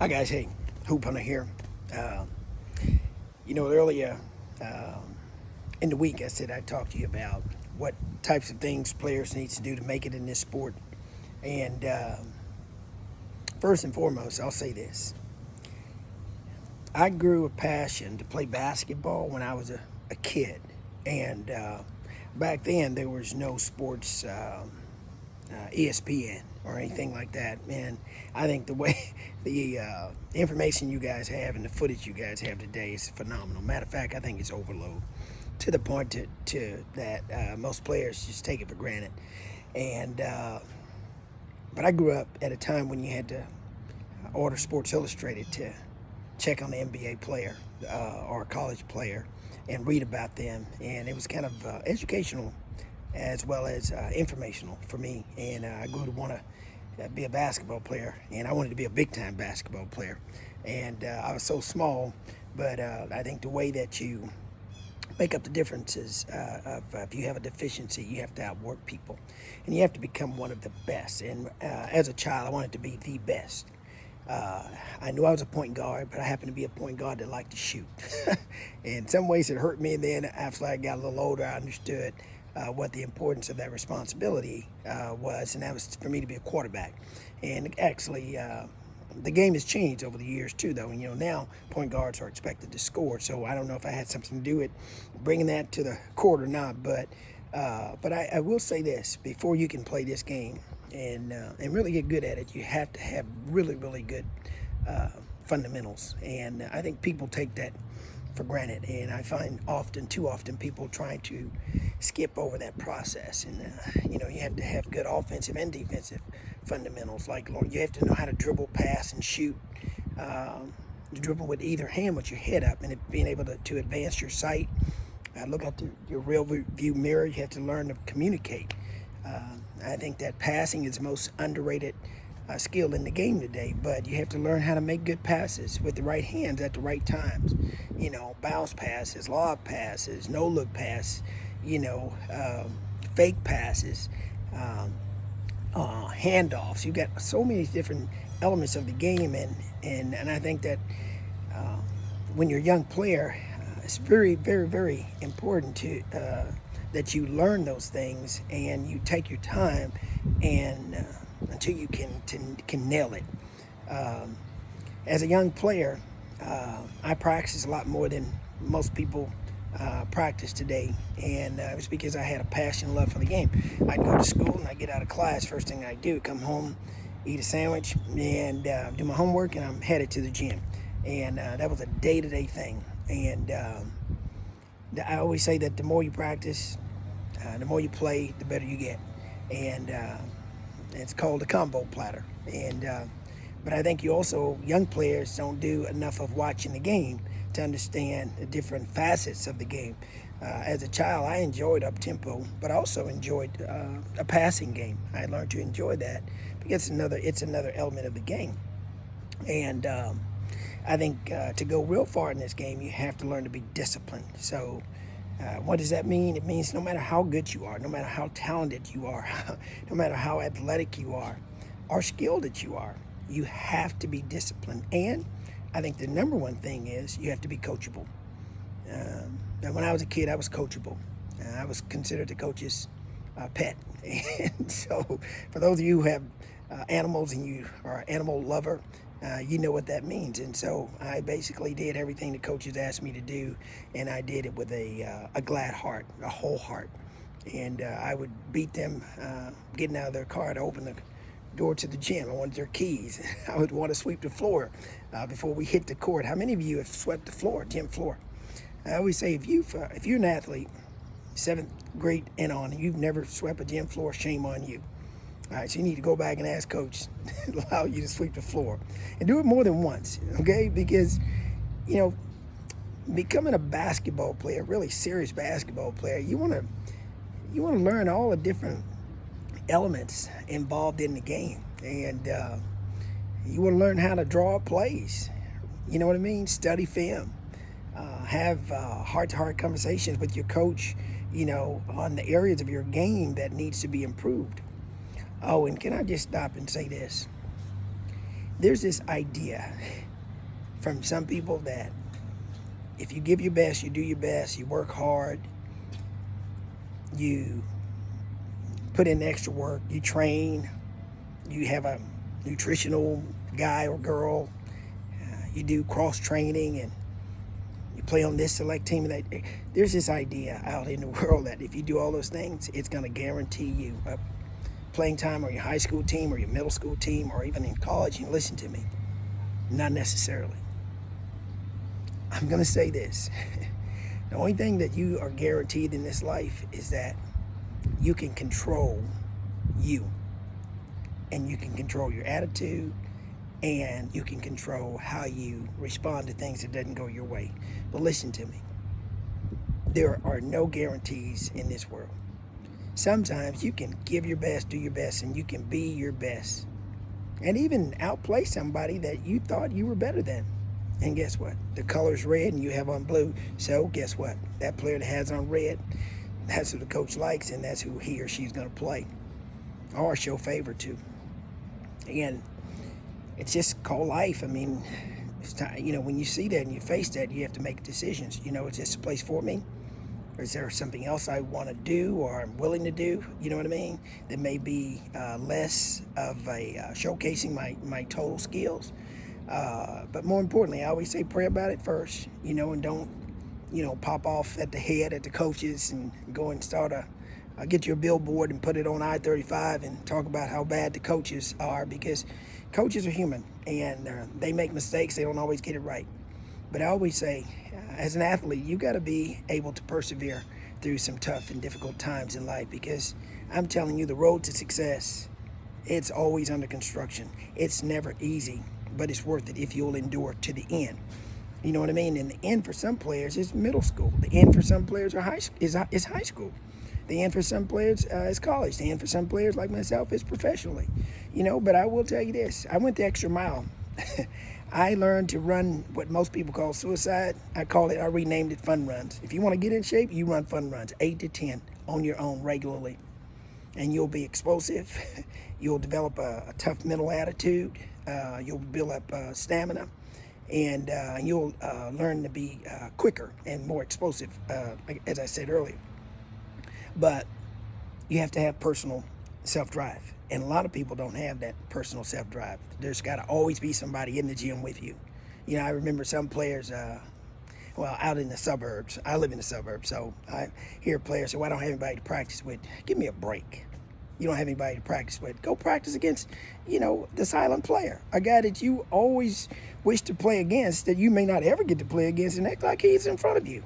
Hi guys, hey, Hoop Hunter here. Uh, Earlier in the week I said I'd talk to you about what types of things players need to do to make it in this sport. And first and foremost, I'll say this. I grew a passion to play basketball when I was a kid. And back then there was no sports ESPN or anything like that. And I think the way the information you guys have and the footage you guys have today is phenomenal. Matter of fact, I think it's overload to the point to that most players just take it for granted. And but I grew up at a time when you had to order Sports Illustrated to check on the NBA player or a college player and read about them, and it was kind of educational as well as informational for me. And I grew to want to be a basketball player, and I wanted to be a big-time basketball player. And I was so small, but I think the way that you make up the differences of if you have a deficiency, you have to outwork people, and you have to become one of the best. And as a child, I wanted to be the best. I knew I was a point guard, but I happened to be a point guard that liked to shoot. In some ways, it hurt me. And then after I got a little older, I understood what the importance of that responsibility was, and that was for me to be a quarterback. And actually, the game has changed over the years too, though. And now point guards are expected to score. So I don't know if I had something to do with bringing that to the court or not. But I will say this: before you can play this game and really get good at it, you have to have really, really good fundamentals. And I think people take that for granted, and I find too often people trying to skip over that process. And you have to have good offensive and defensive fundamentals. Like you have to know how to dribble, pass, and shoot. Dribble with either hand with your head up, and being able to advance your sight. Look at your real view mirror. You have to learn to communicate. I think that passing is the most underrated skill in the game today, but you have to learn how to make good passes with the right hands at the right times. Bounce passes, lob passes, no-look pass, fake passes, handoffs. You got so many different elements of the game, and I think that when you're a young player, it's very, very, very important to that you learn those things and you take your time and until you can nail it. As a young player, I practiced a lot more than most people practice today, and it was because I had a passion and love for the game. I'd go to school and I'd get out of class. First thing I'd do, come home, eat a sandwich, and do my homework, and I'm headed to the gym. And that was a day-to-day thing. And I always say that the more you practice, the more you play, the better you get. And it's called a combo platter. And but I think young players don't do enough of watching the game to understand the different facets of the game. As a child, I enjoyed up-tempo, but I also enjoyed a passing game. I learned to enjoy that because it's another element of the game. And I think to go real far in this game, you have to learn to be disciplined. So what does that mean? It means no matter how good you are, no matter how talented you are, no matter how athletic you are, or skilled that you are, you have to be disciplined. And I think the number one thing is you have to be coachable. Now, when I was a kid, I was coachable. I was considered the coach's pet. And so for those of you who have animals and you are an animal lover, you know what that means. And so I basically did everything the coaches asked me to do, and I did it with a glad heart, a whole heart. And I would beat them getting out of their car to open the door to the gym. I wanted their keys. I would want to sweep the floor before we hit the court. How many of you have swept the floor, gym floor? I always say if you're an athlete, 7th grade and on, and you've never swept a gym floor, shame on you. All right, so you need to go back and ask coach to allow you to sweep the floor. And do it more than once, okay? Because, becoming a basketball player, really serious basketball player, you want to learn all the different elements involved in the game. And you want to learn how to draw plays. You know what I mean? Study film. Have heart-to-heart conversations with your coach, on the areas of your game that needs to be improved. Oh, and can I just stop and say this? there's this idea from some people that if you give your best, you do your best, you work hard, you put in extra work, you train, you have a nutritional guy or girl, you do cross training, and you play on this select team. That there's this idea out in the world that if you do all those things, it's going to guarantee you a playing time on your high school team or your middle school team or even in college. And listen to me, not necessarily. I'm going to say this. The only thing that you are guaranteed in this life is that you can control you, and you can control your attitude, and you can control how you respond to things that doesn't go your way. But listen to me. There are no guarantees in this world. Sometimes you can give your best, do your best, and you can be your best, and even outplay somebody that you thought you were better than. And guess what? The color's red and you have on blue. So guess what? That player that has on red, that's who the coach likes, and that's who he or she's going to play or show favor to. Again, it's just called life. I mean, it's time, when you see that and you face that, you have to make decisions. Is this a place for me? Or is there something else I want to do or I'm willing to do? You know what I mean? That may be less of a showcasing my total skills. But more importantly, I always say pray about it first, and don't, pop off at the head at the coaches and go and start get you a billboard and put it on I-35 and talk about how bad the coaches are, because coaches are human and they make mistakes. They don't always get it right. But I always say, as an athlete, you got to be able to persevere through some tough and difficult times in life, because I'm telling you, the road to success, it's always under construction. It's never easy, but it's worth it if you'll endure to the end. You know what I mean? And the end for some players is middle school. The end for some players is high school. The end for some players is college. The end for some players, like myself, is professionally. But I will tell you this. I went the extra mile. I learned to run what most people call suicide. I renamed it fun runs. If you want to get in shape, you run fun runs, 8 to 10 on your own regularly. And you'll be explosive. You'll develop a tough mental attitude. You'll build up stamina. And you'll learn to be quicker and more explosive, as I said earlier. But you have to have personal self-drive. And a lot of people don't have that personal self-drive. There's got to always be somebody in the gym with you. I remember some players, out in the suburbs. I live in the suburbs, so I hear players say, well, I don't have anybody to practice with. Give me a break. You don't have anybody to practice with. Go practice against, the silent player. A guy that you always wish to play against that you may not ever get to play against, and act like he's in front of you.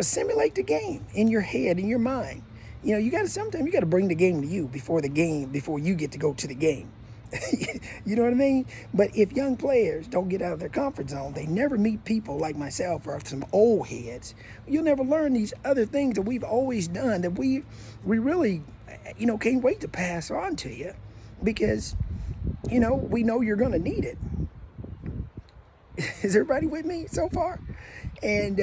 Simulate the game in your head, in your mind. Sometimes you got to bring the game to you before you get to go to the game. You know what I mean? But if young players don't get out of their comfort zone, they never meet people like myself or some old heads. You'll never learn these other things that we've always done that we really, can't wait to pass on to you, because, we know you're going to need it. Is everybody with me so far? And,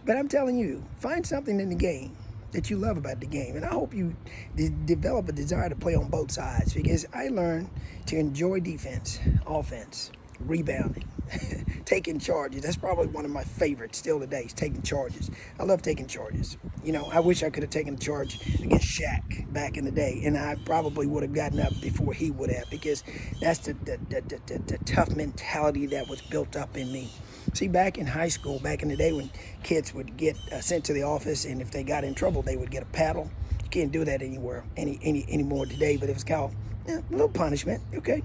but I'm telling you, find something in the game that you love about the game. And I hope you develop a desire to play on both sides, because I learned to enjoy defense, offense, rebounding, taking charges. That's probably one of my favorites still today, is taking charges. I love taking charges. I wish I could have taken a charge against Shaq back in the day, and I probably would have gotten up before he would have, because that's the tough mentality that was built up in me. See, back in high school, back in the day when kids would get sent to the office, and if they got in trouble, they would get a paddle. You can't do that anymore today, but it was called a little punishment, okay?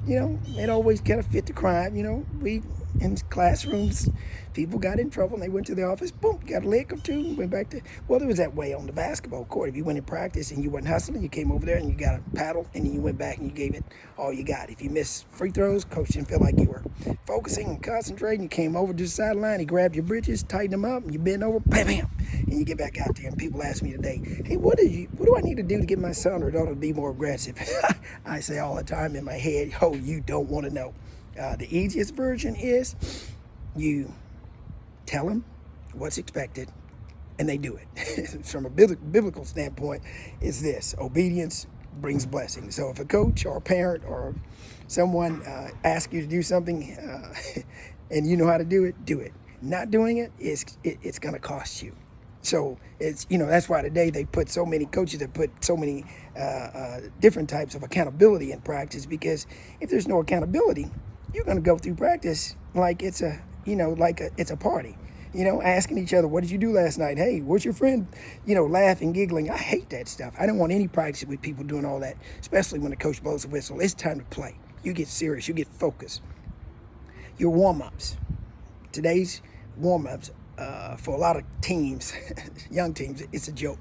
It always kind of fit the crime. We in classrooms, people got in trouble and they went to the office, boom, got a lick or two, went back to, well, it was that way on the basketball court. If you went in practice and you wasn't hustling, you came over there and you got a paddle, and then you went back and you gave it all you got. If you missed free throws, coach didn't feel like you were focusing and concentrating, you came over to the sideline, he grabbed your britches, tightened them up, and you bend over, bam, bam, and you get back out there. And people ask me today, hey, what do I need to do to get my son or daughter to be more aggressive? I say all the time in my head, you don't want to know. The easiest version is you tell them what's expected, and they do it. From a biblical standpoint, is this: obedience brings blessings. So if a coach or a parent or someone asks you to do something and you know how to do it, do it. Not doing it is it's going to cost you. So it's, that's why today they put so many coaches that put so many different types of accountability in practice, because if there's no accountability, you're going to go through practice like it's a party. Asking each other, what did you do last night? Hey, what's your friend? Laughing, giggling. I hate that stuff. I don't want any practice with people doing all that, especially when the coach blows the whistle. It's time to play. You get serious. You get focused. Your warm-ups. Today's warm-ups, for a lot of teams, young teams, it's a joke.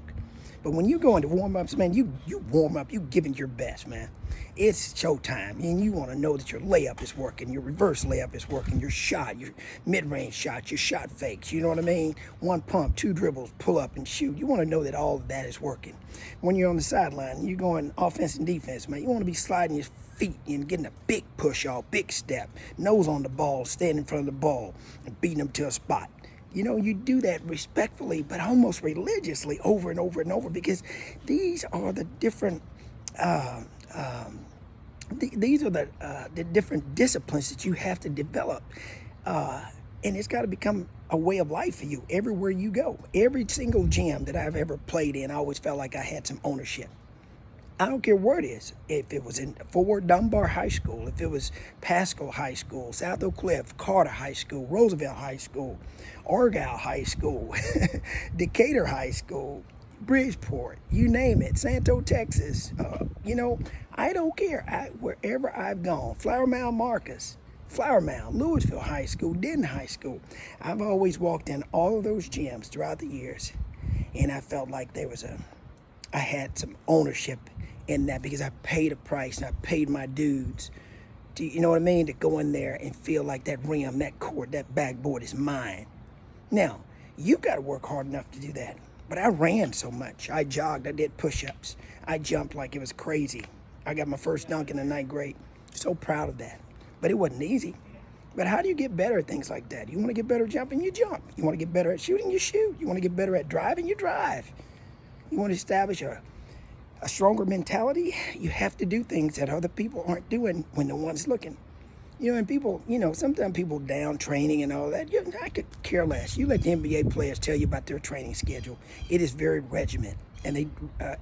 But when you go into warm-ups, man, you warm up, you giving your best, man. It's showtime, and you want to know that your layup is working, your reverse layup is working, your shot, your mid-range shots, your shot fakes, you know what I mean? One pump, two dribbles, pull up and shoot. You want to know that all of that is working. When you're on the sideline, you're going offense and defense, man. You want to be sliding your feet and getting a big push off, big step, nose on the ball, standing in front of the ball, and beating them to a spot. You do that respectfully, but almost religiously over and over and over, because these are the different these are the different disciplines that you have to develop, and it's got to become a way of life for you everywhere you go. Every single gym that I've ever played in, I always felt like I had some ownership. I don't care where it is. If it was in Fort Dunbar High School, if it was Pasco High School, South Oak Cliff, Carter High School, Roosevelt High School, Argyle High School, Decatur High School, Bridgeport, you name it, Santo, Texas. I don't care. Wherever I've gone, Flower Mound Marcus, Flower Mound, Louisville High School, Denton High School, I've always walked in all of those gyms throughout the years, and I felt like I had some ownership in that, because I paid a price and I paid my dues to, you know what I mean, to go in there and feel like that rim, that court, that backboard is mine. Now, you've got to work hard enough to do that. But I ran so much. I jogged, I did push-ups, I jumped like it was crazy. I got my first dunk in the 9th grade. So proud of that. But it wasn't easy. But how do you get better at things like that? You want to get better at jumping, you jump. You want to get better at shooting, you shoot. You want to get better at driving, you drive. You want to establish a stronger mentality, you have to do things that other people aren't doing when no one's looking. And people, sometimes people down training and all that. I could care less. You let the NBA players tell you about their training schedule. It is very regimented, and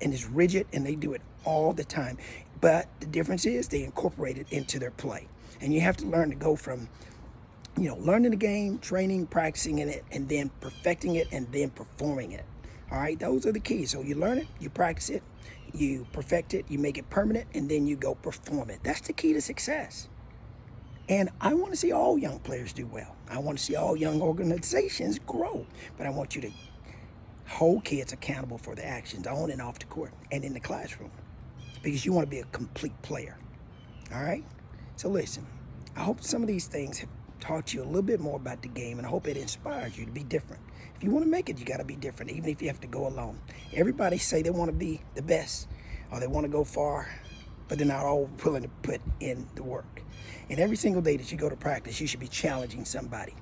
it's rigid, and they do it all the time. But the difference is they incorporate it into their play. And you have to learn to go from, learning the game, training, practicing in it, and then perfecting it, and then performing it. All right, those are the keys. So you learn it, you practice it, you perfect it, you make it permanent, and then you go perform it. That's the key to success. And I want to see all young players do well. I want to see all young organizations grow. But I want you to hold kids accountable for their actions on and off the court and in the classroom, because you want to be a complete player. All right? So listen, I hope some of these things have taught you a little bit more about the game, and I hope it inspires you to be different. If you want to make it, you got to be different, even if you have to go alone. Everybody say they want to be the best, or they want to go far, but they're not all willing to put in the work. And every single day that you go to practice, you should be challenging somebody.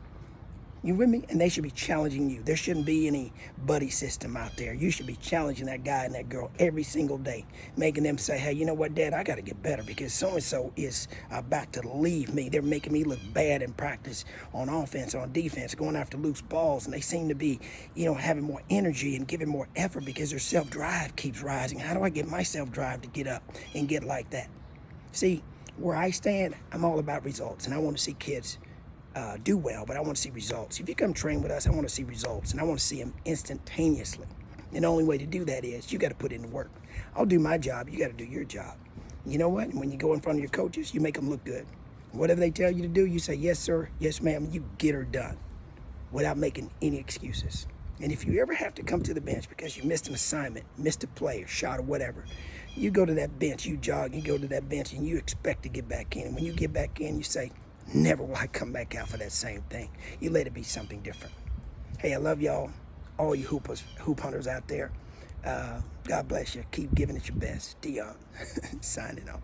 You with me? And they should be challenging you. There shouldn't be any buddy system out there. You should be challenging that guy and that girl every single day, making them say, hey, you know what, Dad, I got to get better, because so-and-so is about to leave me. They're making me look bad in practice, on offense, on defense, going after loose balls, and they seem to be, having more energy and giving more effort because their self-drive keeps rising. How do I get my self-drive to get up and get like that? See, where I stand, I'm all about results, and I want to see kids do well, but I want to see results. If you come train with us, I want to see results, and I want to see them instantaneously. And the only way to do that is you got to put in the work. I'll do my job. You got to do your job. You know what? When you go in front of your coaches, you make them look good. Whatever they tell you to do, you say, yes, sir, yes, ma'am, you get her done without making any excuses. And if you ever have to come to the bench because you missed an assignment, missed a play or shot or whatever, you go to that bench, you jog, you go to that bench, and you expect to get back in. And when you get back in, you say, never will I come back out for that same thing. You let it be something different. Hey, I love y'all, all you hoop hunters out there. God bless you. Keep giving it your best. Deon, signing off.